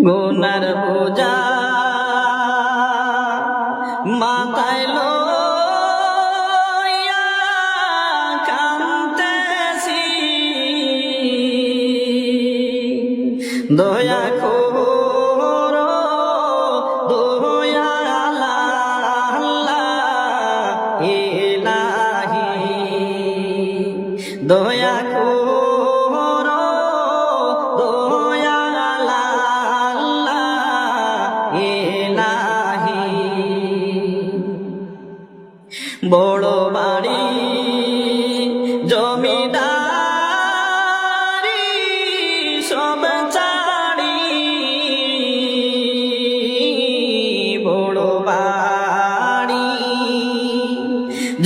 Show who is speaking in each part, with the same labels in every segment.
Speaker 1: গুনার বোঝা মাথায় লইয়া কাঁদতেছি, দয়া করো দয়াল আল্লাহ ইলাহি, দয়া করো দয়াল আল্লাহ ইলাহি। বড় বাড়ি জমিদারি সব ছাড়ি, বড় বাড়ি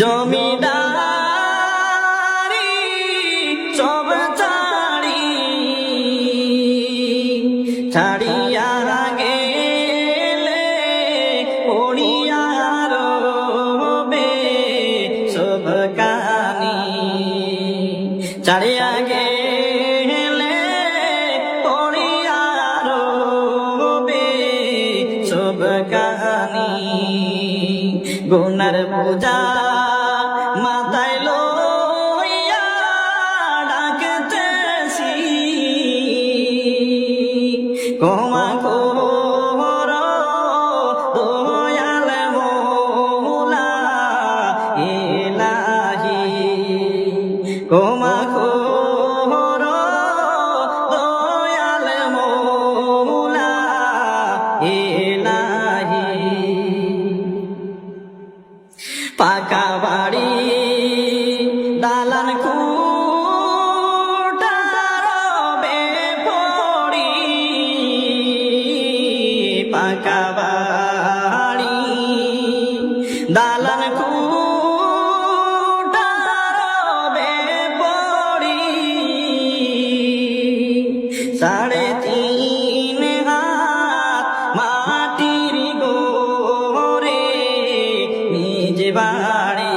Speaker 1: জমিদারি সব ছাড়ি, ছাড়িয়া গেলে পড়িয়া রবে সব কানি, ছাড়িয়া গেলে পড়িয়া রবে সব কানি। গুনার বোঝা মাথায় লইয়া ডাকতেছি, ক্ষমা করো দয়াল মওলা ইলাহি, ক্ষমা করো দয়াল মওলা ইলাহি। পাকা বাড়ি দালান কুটা রবে পড়ি, পাকা বাড়ি দালান কুটা রবে পড়ি, 3.5 হাত মাটির গোরে নিজ বাড়ি,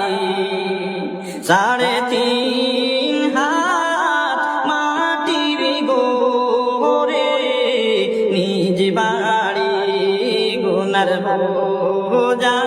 Speaker 1: 3.5 হাত মাটির গোরে নিজ বাড়ি। গুনার বোঝা